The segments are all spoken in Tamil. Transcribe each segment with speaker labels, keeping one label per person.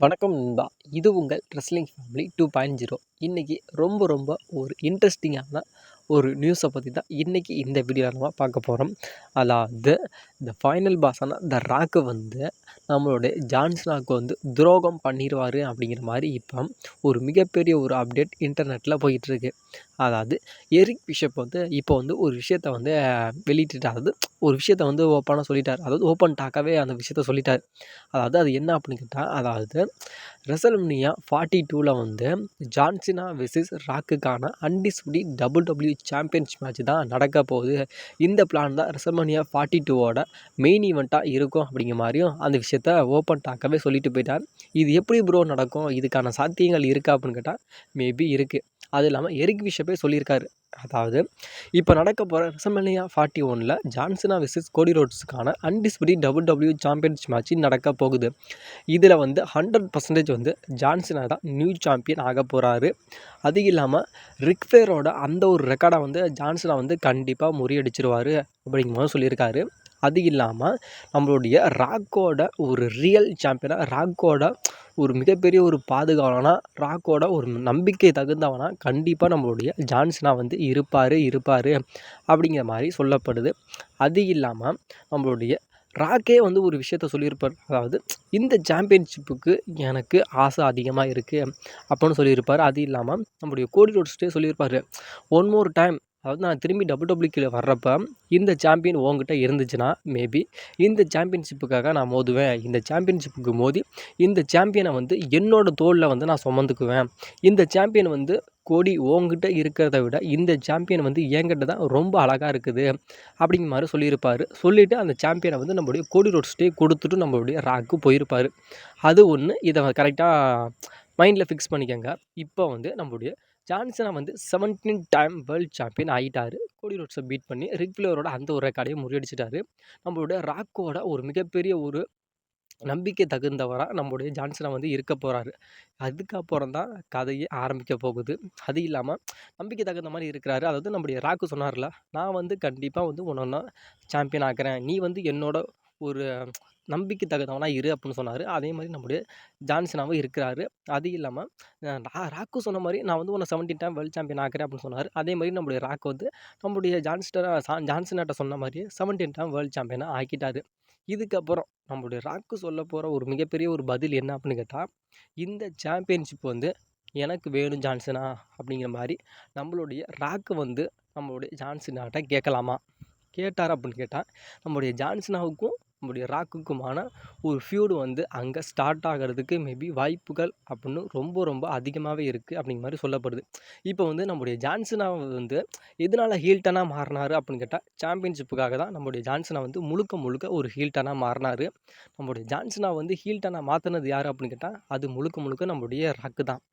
Speaker 1: வணக்கம் நண்பா. இது உங்கள் ரெஸ்லிங் ஃபேமிலி 2.0. இன்னைக்கு ரொம்ப ஒரு இன்ட்ரெஸ்டிங்கான ஒரு நியூஸை பற்றி தான் இன்னைக்கு இந்த வீடியோவில் நம்ம பார்க்க போகிறோம். அதாவது இந்த ஃபைனல் பாஸான த ராக்கு வந்து நம்மளுடைய ஜான்சனாவுக்கு வந்து துரோகம் பண்ணிடுவார் அப்படிங்கிற மாதிரி இப்போ ஒரு மிகப்பெரிய ஒரு அப்டேட் இன்டர்நெட்டில் போயிட்டுருக்கு. அதாவது எரிக் பிஷப் வந்து இப்போ வந்து ஒரு விஷயத்த வந்து வெளியிட்டுட்டார். அதாவது ஒரு விஷயத்த வந்து ஓப்பனாக சொல்லிட்டார். அதாவது ஓப்பன் டாக்காகவே அந்த விஷயத்த சொல்லிட்டார். அதாவது அது என்ன அப்படின்னு கேட்டால், அதாவது ரெசல்மனியா 42ல் வந்து ஜான்சினா வெர்சஸ் ராக்குக்கான அன்டிஸ்பியூட்டட் WWE சாம்பியன்ஷிப் மேட்ச் தான் நடக்க போகுது. இந்த பிளான் தான் ரெசல்மனியா 42வோட மெயின் ஈவெண்ட்டாக இருக்கும் அப்படிங்கிற மாதிரியும் அந்த விஷயத்த ஓப்பன் டாக்காகவே சொல்லிட்டு போயிட்டார். இது எப்படி ப்ரோ நடக்கும், இதுக்கான சாத்தியங்கள் இருக்கா அப்படின்னு கேட்டால் மேபி இருக்குது. அது இல்லாமல் எரிக் பிஷப்பே சொல்லியிருக்காரு. அதாவது இப்போ நடக்க போகிற ரெசல்மனியா 41ல் ஜான்சினா வெர்சஸ் கோடி ரோட்ஸுக்கான அன்டிஸ்பியூட்டட் WWE சாம்பியன்ஷிப் மேட்ச் நடக்க போகுது. இதில் வந்து 100% வந்து ஜான்சினா தான் நியூ சாம்பியன் ஆக போகிறாரு. அது இல்லாமல் ரிக் ஃப்ளேரோட அந்த ஒரு ரெக்கார்டை வந்து ஜான்சினா வந்து கண்டிப்பாக முறியடிச்சிருவார் அப்படிங்கிற மாதிரி சொல்லியிருக்காரு. அது இல்லாமல் நம்மளுடைய ராக்கோட ஒரு ரியல் சாம்பியனாக, ராக்கோட ஒரு மிகப்பெரிய ஒரு பாதுகாவலனா, ராக்கோட ஒரு நம்பிக்கை தகுந்தவனா கண்டிப்பாக நம்மளுடைய ஜான்சினா வந்து இருப்பார் அப்படிங்கிற மாதிரி சொல்லப்படுது. அது இல்லாமல் நம்மளுடைய ராக்கே வந்து ஒரு விஷயத்த சொல்லியிருப்பார். அதாவது இந்த சாம்பியன்ஷிப்புக்கு எனக்கு ஆசை அதிகமாக இருக்குது அப்படின்னு சொல்லியிருப்பார். அது இல்லாமல் நம்முடைய கோடி ரோட்ஸ்ட்டே சொல்லியிருப்பார், ஒன் மோர் டைம், அதாவது நான் திரும்பி WWE வர்றப்ப இந்த சாம்பியன் உங்ககிட்ட இருந்துச்சுன்னா மேபி இந்த சாம்பியன்ஷிப்புக்காக நான் மோதுவேன். இந்த சாம்பியன்ஷிப்புக்கு மோதி இந்த சாம்பியனை வந்து என்னோட தோளில் வந்து நான் சுமந்துக்குவேன். இந்த சாம்பியன் வந்து கோடி உங்ககிட்ட இருக்கிறத விட இந்த சாம்பியன் வந்து என்கிட்ட தான் ரொம்ப அழகாக இருக்குது அப்படிங்கிற மாதிரி சொல்லியிருப்பார். சொல்லிவிட்டு அந்த சாம்பியனை வந்து நம்மளுடைய கோடி ரோட்ஸ்ட்டே கொடுத்துட்டு நம்மளுடைய ராக்கு போயிருப்பார். அது ஒன்று. இதை கரெக்டாக மைண்டில் ஃபிக்ஸ் பண்ணிக்கோங்க. இப்போ வந்து நம்மளுடைய ஜான்சனா வந்து 17 டைம் வேர்ல்டு சாம்பியன் ஆகிட்டார். கோடி ரோட்ஸை பீட் பண்ணி ரிக் ஃப்ளேரோட அந்த ஒரு ரெக்கார்டையும் முறியடிச்சிட்டாரு. நம்மளுடைய ராக்கோட ஒரு மிகப்பெரிய ஒரு நம்பிக்கை தகுந்தவராக நம்முடைய ஜான்சனா வந்து இருக்க போகிறாரு. அதுக்கப்புறம் தான் கதையே ஆரம்பிக்க போகுது. அது இல்லாமல் நம்பிக்கை தகுந்த மாதிரி இருக்கிறாரு. அதாவது நம்முடைய ராக்கு சொன்னார்ல, நான் வந்து கண்டிப்பாக வந்து உன்னை சாம்பியன் ஆக்குறேன், நீ வந்து என்னோட ஒரு நம்பிக்கை தகுந்தவனா இரு அப்படின்னு சொன்னார். அதே மாதிரி நம்முடைய ஜான்சனாவும் இருக்கிறாரு. அது இல்லாமல் ராக்கு சொன்ன மாதிரி நான் வந்து உன்னை 17 டைம் வேர்ல்டு சாம்பியன் ஆக்குறேன் அப்படின்னு சொன்னார். அதே மாதிரி நம்முடைய ராக்கு வந்து நம்முடைய ஜான்சனாட்ட சொன்ன மாதிரியே 17 டைம் வேர்ல்டு சாம்பியனாக ஆக்கிட்டார். இதுக்கப்புறம் நம்மளுடைய ராக்கு சொல்ல போகிற ஒரு மிகப்பெரிய ஒரு பதில் என்ன அப்படின்னு கேட்டால், இந்த சாம்பியன்ஷிப் வந்து எனக்கு வேணும் ஜான்சனா அப்படிங்கிற மாதிரி நம்மளுடைய ராக்கு வந்து நம்மளுடைய ஜான்சனாட்ட கேட்கலாமா? கேட்டார் அப்படின்னு கேட்டால், நம்முடைய ஜான்சனாவுக்கும் நம்முடைய ராக்குக்குமான ஒரு ஃபியூடு வந்து அங்கே ஸ்டார்ட் ஆகிறதுக்கு மேபி வாய்ப்புகள் அப்படின்னு ரொம்ப அதிகமாகவே இருக்குது அப்படிங்கிற மாதிரி சொல்லப்படுது. இப்போ வந்து நம்முடைய ஜான்சனா வந்து எதனால் ஹீல்டனாக மாறினார் அப்படின்னு கேட்டால், சாம்பியன்ஷிப்புக்காக தான் நம்முடைய ஜான்சனா வந்து முழுக்க ஒரு ஹீல்டனாக மாறினார். நம்முடைய ஜான்சனா வந்து ஹீல்டனாக மாற்றினது யார் அப்படின்னு கேட்டால், அது முழுக்க நம்முடைய ராக்கு தான்.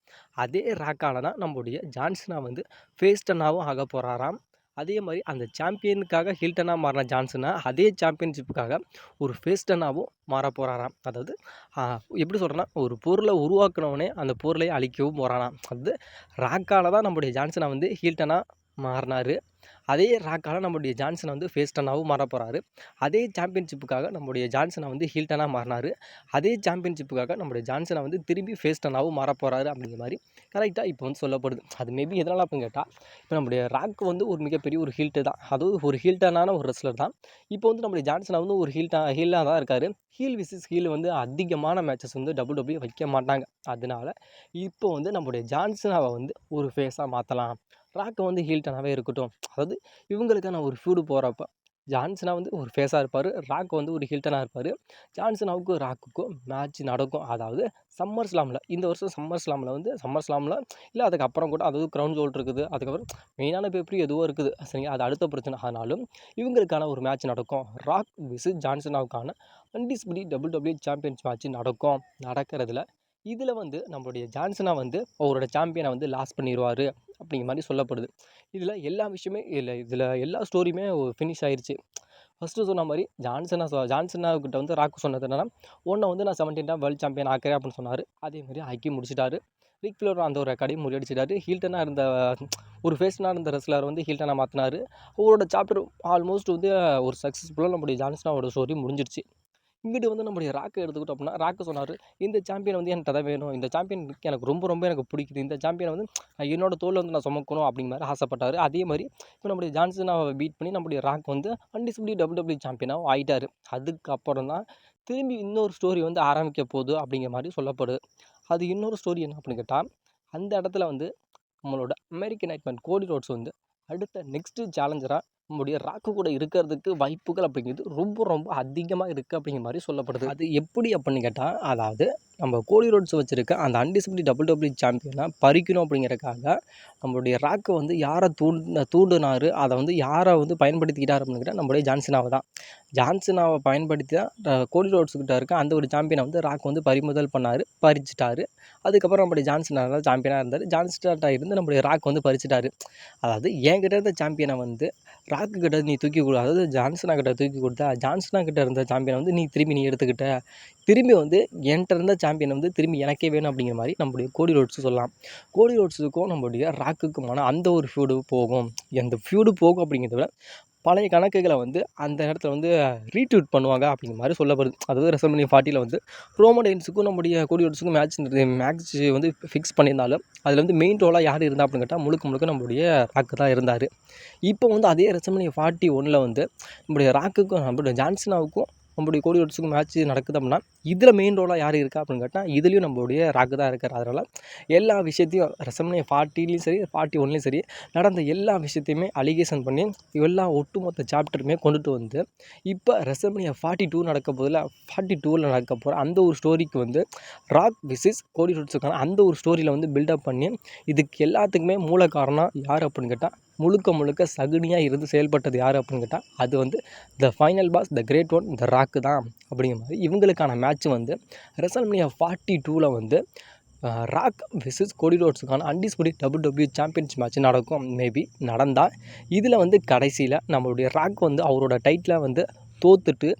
Speaker 1: அதே ராக்கால் தான் நம்முடைய ஜான்சனா வந்து ஃபேஸ்டனாகவும் ஆக போகிறாராம். அதே மாதிரி அந்த சாம்பியனுக்காக ஹில்டனாக மாறின ஜான்சனா அதே சாம்பியன்ஷிப்புக்காக ஒரு ஃபேஸ்டனாகவும் மாற போகிறாராம். அதாவது எப்படி சொல்கிறேன்னா, ஒரு பொருளை உருவாக்குனவனே அந்த பொருளை அழிக்கவும் போகிறானாம். அது ராக்கால் தான் நம்முடைய ஜான்சனா வந்து ஹில்டனாக மாறினார். அதே ராக்கால் நம்முடைய ஜான்சனா வந்து ஃபேஸ்டனாகவும் மாற போகிறாரு. அதே சாம்பியன்ஷிப்புக்காக நம்முடைய ஜான்சனா வந்து ஹில்டனாக மாறினார். அதே சாம்பியன்ஷிப்புக்காக நம்முடைய ஜான்சனா வந்து திரும்பி ஃபேஸ்டனாகவும் மாற போகிறாரு அப்படிங்கிற மாதிரி கரெக்டாக இப்போ வந்து சொல்லப்படுது. அது மேபி எதனால் அப்படின்னு கேட்டால், இப்போ நம்முடைய ராக் வந்து ஒரு மிகப்பெரிய ஒரு ஹீல்டு தான். அதுவும் ஒரு ஹீல்டனான ஒரு ரெஸ்லர் தான். இப்போ வந்து நம்முடைய ஜான்சனா வந்து ஒரு ஹீலாக தான் இருக்கார். ஹீல் விசஸ் ஹீல் வந்து அதிகமான மேட்சஸ் வந்து WWE வைக்க மாட்டாங்க. அதனால இப்போ வந்து நம்முடைய ஜான்சனாவை வந்து ஒரு ஃபேஸாக மாற்றலாம், ராக்கை வந்து ஹீல்டனாகவே இருக்கட்டும். அதாவது இவங்களுக்கான ஒரு ஃபியூடு போகிறப்ப ஜான்சனா வந்து ஒரு ஃபேஸாக இருப்பார், ராக் வந்து ஒரு ஹில்டனாக இருப்பார். ஜான்சனாவுக்கும் ராக்குக்கும் மேட்ச் நடக்கும். அதாவது சம்மர் ஸ்லாமில், இந்த வருஷம் சம்மர் ஸ்லாமில் இல்லை அதுக்கப்புறம் கூட, அதாவது க்ரௌன் ஜுவல் இருக்குது, அதுக்கப்புறம் மெயினான பேப்பர் எதுவோ இருக்குது சரிங்களா, அது அடுத்த பிரச்சனை. ஆனாலும் இவங்களுக்கான ஒரு மேட்ச் நடக்கும். ராக் விசஸ் ஜான்சனாவுக்கான அன்டிஸ்பியூட்டட் WWE சாம்பியன்ஸ் மேட்ச் நடக்கிறதுல இதில் வந்து நம்மளுடைய ஜான்சனா வந்து அவரோட சாம்பியனை வந்து லாஸ் பண்ணிடுவார் அப்படிங்கிற மாதிரி சொல்லப்படுது. இதில் எல்லா விஷயமே இல்லை, இதில் எல்லா ஸ்டோரியுமே ஃபினிஷ் ஆயிடுச்சு. ஃபஸ்ட்டு சொன்ன மாதிரி ஜான்சனாக்கிட்ட வந்து ராக்கு சொன்னது என்னன்னா, உன்னை வந்து நான் 17 டைம் வேர்ல்டு சாம்பியன் ஆக்குறேன் அப்படின்னு சொன்னார். அதே மாதிரி ஆக்கி முடிச்சிட்டாரு. ரிக் ஃப்ளேர் அந்த ஒரு ரெக்கார்டையும் முறியடிச்சிட்டாரு. ஹீல்டனாக இருந்த ஒரு ஃபேஸ்டனாக இருந்த ரெஸ்லர் வந்து ஹீல்டனாக மாற்றினார். அவரோட சாப்டர் ஆல்மோஸ்ட் வந்து ஒரு சக்ஸஸ்ஃபுல்லாக நம்முடைய ஜான்சனாவோட ஸ்டோரி முடிஞ்சிருச்சு. இங்கிட்டு வந்து நம்முடைய ராக்கை எடுத்துக்கிட்டோம் அப்படின்னா, ராக்கு சொன்னார், இந்த சாம்பியன் வந்து என்கிட்ட தான் வேணும். இந்த சாம்பியன் எனக்கு ரொம்ப ரொம்ப எனக்கு பிடிக்குது. இந்த சாம்பியனை வந்து என்னோட தோளில் வந்து நான் சுமக்கணும் அப்படிங்கிற மாதிரி ஆசைப்பட்டார். அதே மாதிரி இப்போ நம்முடைய ஜான்சனாவை பீட் பண்ணி நம்முடைய ராக் வந்து அன்டிஸ்பியூட்டட் WWE சாம்பியனாகவும் ஆயிட்டார். அதுக்கப்புறம் தான் திரும்பி இன்னொரு ஸ்டோரி வந்து ஆரம்பிக்க போகுது அப்படிங்கிற மாதிரி சொல்லப்படுது. அது இன்னொரு ஸ்டோரி என்ன அப்படின்னு கேட்டால், அந்த இடத்துல வந்து நம்மளோட அமெரிக்கன் நைட்மேன் கோடி ரோட்ஸ் வந்து அடுத்த நெக்ஸ்ட்டு சேலஞ்சராக நம்முடைய ராக்கு கூட இருக்கிறதுக்கு வாய்ப்புகள் அப்படிங்கிறது ரொம்ப ரொம்ப அதிகமாக இருக்குது அப்படிங்கிற மாதிரி சொல்லப்படுது. அது எப்படி அப்படின்னு கேட்டால், அதாவது நம்ம கோடி ரோட்ஸ் வச்சுருக்க அந்த அன்டிஸ்பியூட்டட் WWE சாம்பியனை பறிக்கணும் அப்படிங்கிறதுக்காக நம்மளுடைய ராக்கு வந்து யாரை தூண்டினார், அதை வந்து யாரை வந்து பயன்படுத்திக்கிட்டார் அப்படின்னு கேட்டால் நம்மளுடைய ஜான்சினாவை தான். ஜான்சினாவை பயன்படுத்தி தான் கோடி ரோட்ஸ் கிட்ட இருக்க அந்த ஒரு சாம்பியனை வந்து ராக் வந்து பறிமுதல் பண்ணார், பறிச்சிட்டாரு. அதுக்கப்புறம் நம்முடைய ஜான்சினா தான் சாம்பியனாக இருந்தார். ஜான்சினாட்டா இருந்து நம்முடைய ராக் வந்து பறிச்சிட்டாரு. அதாவது என்கிட்ட இருந்த சாம்பியனை வந்து ராக்கு கிட்ட நீ தூக்கி கொடு, அதாவது ஜான்சனா கிட்ட தூக்கி கொடுத்தா, ஜான்சனா கிட்ட இருந்த சாம்பியனை வந்து நீ எடுத்துக்கிட்ட, திரும்பி வந்து என்கிட்ட இருந்த சாம்பியன் வந்து திரும்பி எனக்கே வேணும் அப்படிங்கிற மாதிரி நம்முடைய கோடி ரோட்ஸ் சொல்லலாம். கோடி ரோட்ஸுக்கும் நம்முடைய ராக்குக்குமான அந்த ஒரு ஃபியூடு போகும். அந்த ஃபியூடு போகும் அப்படிங்கிறத விட பழைய கணக்குகளை வந்து அந்த இடத்துல வந்து ரீட்வீட் பண்ணுவாங்க அப்படிங்கிற மாதிரி சொல்லப்படுது. அதாவது WrestleMania 40 வந்து ரோமன் ரெயின்ஸுக்கும் நம்முடைய கோடி ரோட்ஸுக்கும் மேட்ச் வந்து ஃபிக்ஸ் பண்ணியிருந்தாலும் அதில் வந்து மெயின் ரோலாக யார் இருந்தால் அப்படின்னு கேட்டால் முழுக்க நம்முடைய ராக்கு தான் இருந்தார். இப்போ வந்து அதே WrestleMania 41 வந்து நம்முடைய ராக்குக்கும் நம்மளுடைய ஜான்சனாவுக்கும் நம்முடைய கோடி ரோட்ஸுக்கும் மேட்ச் நடக்குது அப்படின்னா இதில் மெயின் ரோலாக யார் இருக்கா அப்படின்னு கேட்டால் இதுலேயும் நம்மளுடைய ராக்கு தான் இருக்கார். அதனால் எல்லா விஷயத்தையும் WrestleMania 40லையும் சரி 41லையும் சரி நடந்த எல்லா விஷயத்தையுமே அலிகேஷன் பண்ணி எல்லா ஒட்டுமொத்த சாப்டருமே கொண்டுட்டு வந்து இப்போ WrestleMania 42 நடக்க போதில் 42ல் நடக்க போகிற அந்த ஒரு ஸ்டோரிக்கு வந்து ராக் விசஸ் கோடி ரோட்ஸுக்கான அந்த ஒரு ஸ்டோரியில் வந்து பில்டப் பண்ணி இதுக்கு எல்லாத்துக்குமே மூல காரணம் யார் அப்படின்னு கேட்டால் முழுக்க சகுனியாக இருந்து செயல்பட்டது யார் அப்படின்னு கேட்டால் அது வந்து the final boss, the great one, the Rock தான் அப்படிங்கிற மாதிரி இவங்களுக்கான மேட்ச் வந்து WrestleMania 42ல் வந்து ராக் விசஸ் கோடி ரோட்ஸுக்கான அன்டிஸ்பியூட்டட் WWE சாம்பியன்ஷிப் மேட்ச் நடக்கும். மேபி நடந்தால் இதில் வந்து கடைசியில் நம்மளுடைய ராக் வந்து அவரோட டைட்டிலை வந்து தோத்துட்டு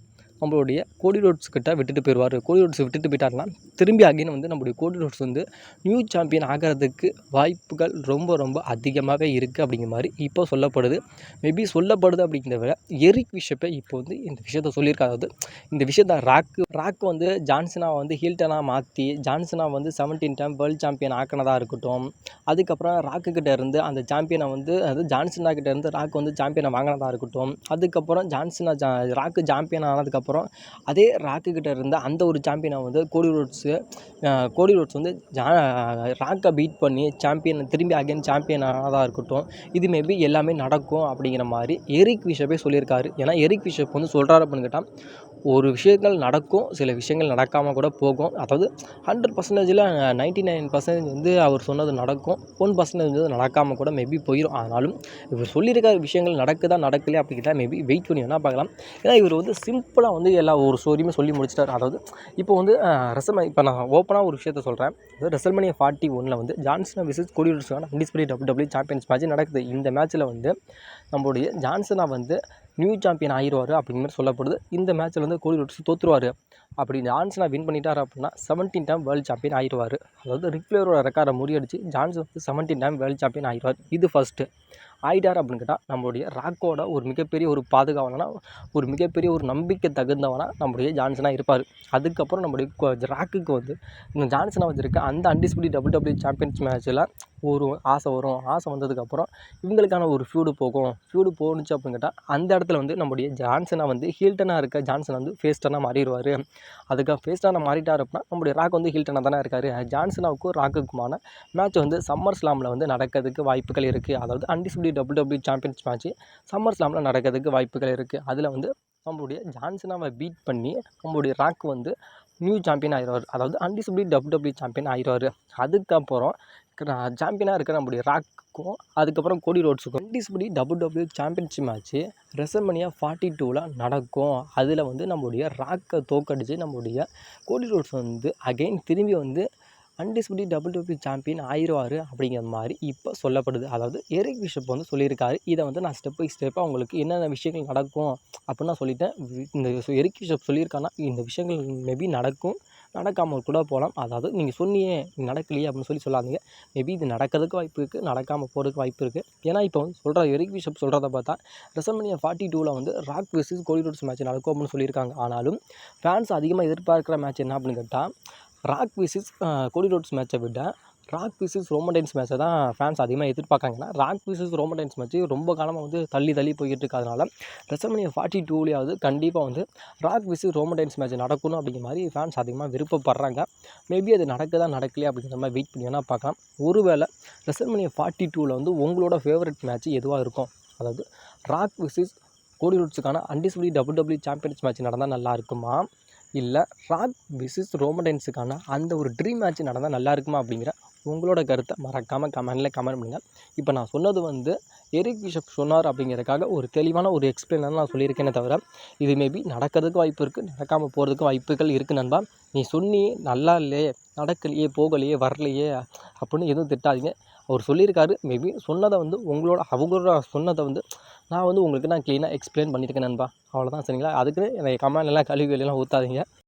Speaker 1: நம்மளுடைய கோடி ரோட்ஸ் கிட்ட விட்டுட்டு போயிடுவார். கோடி ரோட்ஸ் விட்டுட்டு போயிட்டாருன்னா திரும்பி அகைன் வந்து நம்மளுடைய கோடி ரோட்ஸ் வந்து நியூ சாம்பியன் ஆகிறதுக்கு வாய்ப்புகள் ரொம்ப அதிகமாக இருக்குது அப்படிங்கிற மாதிரி இப்போ சொல்லப்படுது. மேபி சொல்லப்படுது அப்படிங்கிறத விட எரிக் பிஷப்பை இப்போ வந்து இந்த விஷயத்த சொல்லியிருக்காரு. அதாவது இந்த விஷயத்த ராக் வந்து ஜான்சனாவை வந்து ஹில்டனாக மாற்றி ஜான்சனாவை வந்து 17 டைம் வேர்ல்டு சாம்பியன் ஆக்கினதாக இருக்கட்டும், அதுக்கப்புறம் ராக்கு கிட்ட இருந்து அந்த சாம்பியனை வந்து அதாவது ஜான்சனா கிட்ட இருந்து ராக் வந்து சாம்பியனை வாங்கினதாக இருக்கட்டும், அதுக்கப்புறம் ராக்கு சாம்பியன் ஆனதுக்கப்புறம் அதே ராக்கு கிட்ட இருந்த அந்த ஒரு சாம்பியனை வந்து கோடி ரோட்ஸ் வந்து ராக்கை பீட் பண்ணி திரும்பி அகைன் சாம்பியன் ஆனதாக இருக்கட்டும், இது மேபி எல்லாமே நடக்கும் அப்படிங்கிற மாதிரி எரிக் பிஷப்பே சொல்லியிருக்காரு. ஏன்னா எரிக் பிஷப் வந்து சொல்கிறாரு அப்படின்னு கேட்டால் ஒரு விஷயங்கள் நடக்கும், சில விஷயங்கள் நடக்காமல் கூட போகும். அதாவது 100%ல் 99% வந்து அவர் சொன்னது நடக்கும், 1% வந்து நடக்காமல் கூட மேபி போயிடும். ஆனாலும் இவர் சொல்லியிருக்கிற விஷயங்கள் நடக்குதா நடக்கலையா அப்படிங்கிட்ட மேபி வெயிட் பண்ணி வேணால் பார்க்கலாம். ஏன்னா இவர் வந்து சிம்பிளாக வந்து எல்லா ஒரு ஸ்டோரியுமே சொல்லி முடிச்சிட்டார். அதாவது இப்போ வந்து இப்போ நான் ஓப்பனாக ஒரு விஷயத்த சொல்கிறேன். அதாவது WrestleMania 41 வந்து ஜான்சனா விசஸ் கோடி ரோட்ஸுக்கான அன்டிஸ்பியூட்டட் WWE சாம்பியன்ஸ் மேட்ச் நடக்குது. இந்த மேட்ச்சில் வந்து நம்மளுடைய ஜான்சனா வந்து நியூ சாம்பியன் ஆகிடுவார் அப்படிங்கிற மாதிரி சொல்லப்படுது. இந்த மேட்ச்சில் வந்து கோடி ரோட்ஸ் தோற்றுருவார். அப்படி ஜான்சனா வின் பண்ணிட்டார் அப்படின்னா 17 டைம் வேர்ல்டு சாம்பியன் ஆகிடுவார். அதாவது ரிக் ஃப்ளேரோட ரெக்கார்டை முறியடிச்சு ஜான்சன் வந்து 17 டைம் வேர்ல்டு சாம்பியன் ஆகிடுவார். இது ஃபஸ்ட்டு. ஆயிட்டார் அப்படின்னு கேட்டால் நம்மளுடைய ராக்கோட ஒரு மிகப்பெரிய ஒரு பாதுகாவலனா, ஒரு மிகப்பெரிய ஒரு நம்பிக்கை தகுந்தவனாக நம்முடைய ஜான்சனாக இருப்பார். அதுக்கப்புறம் நம்முடைய ராக்குக்கு வந்து இந்த ஜான்சனாக வச்சுருக்க அந்த அன்டிஸ்பியூட்டட் WWE சாம்பியன்ஸ் மேட்ச்சில் ஒரு ஆசை வரும். ஆசை வந்ததுக்கப்புறம் இவங்களுக்கான ஒரு ஃபியூடு போணுச்சு அப்படின்னு கேட்டால் அந்த இடத்துல வந்து நம்முடைய ஜான்சனா வந்து ஹீல்டனாக இருக்க ஜான்சன் வந்து ஃபேஸ் டர்னாக மாறிடுவார். அதுக்காக ஃபேஸ் டர்னாக மாறிட்டார் அப்படின்னா நம்முடைய ராக் வந்து ஹீல்டனாக தானே இருக்கார். ஜான்சனாவுக்கும் ராக்குக்குமான மேட்ச் வந்து சம்மர் ஸ்லாமில் வந்து நடக்கிறதுக்கு வாய்ப்புகள் இருக்குது. அதாவது undisputed WWE champions match summer ஸ்லாமில் நடக்கிறதுக்கு வாய்ப்புகள் இருக்குது. அதில் வந்து நம்மளுடைய ஜான்சனாவை பீட் பண்ணி நம்மளுடைய ராக் வந்து நியூ சாம்பியன் ஆகிடுவார். அதாவது அன்டிஸ்பியூட்டட் WWE சாம்பியன் ஆகிடுவார். அதுக்கப்புறம் சாம்பியனாக இருக்கிற நம்முடைய ராக்குக்கும் அதுக்கப்புறம் கோடி ரோட்ஸுக்கும் undisputed WWE championship match WrestleMania 42ல் நடக்கும். அதில் வந்து நம்மளுடைய ராக்கை தோக்கடிச்சு நம்மளுடைய கோடி ரோட்ஸ் வந்து அகைன் திரும்பி வந்து அன்டிஸ்பியூட்டட் WWE சாம்பியன் ஆயிடுவார் அப்படிங்கிற மாதிரி இப்போ சொல்லப்படுது. அதாவது எரிக் பிஷப் வந்து சொல்லியிருக்காரு. இதை வந்து நான் ஸ்டெப் பை ஸ்டெப்பாக உங்களுக்கு என்னென்ன விஷயங்கள் நடக்கும் அப்படின்னு நான் சொல்லிட்டேன். இந்த எரிக் பிஷப் சொல்லியிருக்காருன்னா இந்த விஷயங்கள் மேபி நடக்கும், நடக்காமல் கூட போகலாம். அதாவது நீங்கள் சொன்னியே நடக்கலையே அப்படின்னு சொல்லாதீங்க. மேபி இது நடக்கிறதுக்கு வாய்ப்பு இருக்குது, நடக்காமல் போகிறதுக்கு வாய்ப்பு இருக்குது. ஏன்னா இப்போ வந்து சொல்கிற எரிக் பிஷப் சொல்கிறத பார்த்தா WrestleMania 42 வந்து ராக் வெர்சஸ் கோடி ரோட்ஸ் மேட்ச் நடக்கும் அப்படின்னு சொல்லியிருக்காங்க. ஆனாலும் ஃபேன்ஸ் அதிகமாக எதிர்பார்க்குற மேட்ச் என்ன அப்படின்னு கேட்டால் ராக் வெர்சஸ் கோடி ரோட்ஸ் மேட்சை விட ராக் வெர்சஸ் ரோமன் ரெயின்ஸ் மேட்சை தான் ஃபேன்ஸ் அதிகமாக எதிர்பார்க்காங்க. ஏன்னா rock versus Roman Reigns match ரொம்ப காலமாக வந்து தள்ளி போய்கிட்டு இருக்கிறதுனால WrestleMania 42 கண்டிப்பாக வந்து rock versus Roman Reigns match நடக்கணும் அப்படிங்கிற மாதிரி ஃபேன்ஸ் அதிகமாக விருப்பப்படுறாங்க. மேபி அது நடக்கலையா அப்படிங்கிற மாதிரி வெயிட் பண்ணி வேணால் பார்க்கலாம். ஒருவேளை WrestleMania 42 வந்து உங்களோட ஃபேவரட் மேட்ச் எதுவாக இருக்கும்? அதாவது ராக் வெர்சஸ் கோடி ரோட்ஸுக்கான அன்டிஸ்பியூட்டட் WWE சாம்பியன்ஸ் மேட்ச் நடந்தால் நல்லா இருக்குமா, இல்லை ராக் வெர்சஸ் ரோமன் ரெயின்ஸுக்கான அந்த ஒரு ட்ரீம் மேட்ச் நடந்தால் நல்லா இருக்குமா அப்படிங்கிற உங்களோட கருத்தை மறக்காமல் கமெண்ட் பண்ணுங்கள். இப்போ நான் சொன்னது வந்து எரிக் பிஷப் சொன்னார் அப்படிங்கிறதுக்காக ஒரு தெளிவான ஒரு எக்ஸ்பிளைனாக நான் சொல்லியிருக்கேனே தவிர இது மேபி நடக்கிறதுக்கு வாய்ப்பு இருக்குது, நடக்காமல் போகிறதுக்கு வாய்ப்புகள் இருக்குது நண்பா. நீ சொன்னி நல்லா இல்லையே, நடக்கலையே, போகலையே, வரலையே அப்படின்னு எதுவும் திட்டாதீங்க. அவர் சொல்லியிருக்காரு. மேபி சொன்னதை வந்து அவங்களோட சொன்னதை வந்து நான் வந்து உங்களுக்கு க்ளீனாக எக்ஸ்பிளைன் பண்ணியிருக்கேன் நண்பா. அவ்வளோதான் சரிங்களா. அதுக்குன்னு எனக்கு கமெண்ட்லாம் கழுவி வெளியெல்லாம் ஊற்றாதீங்க.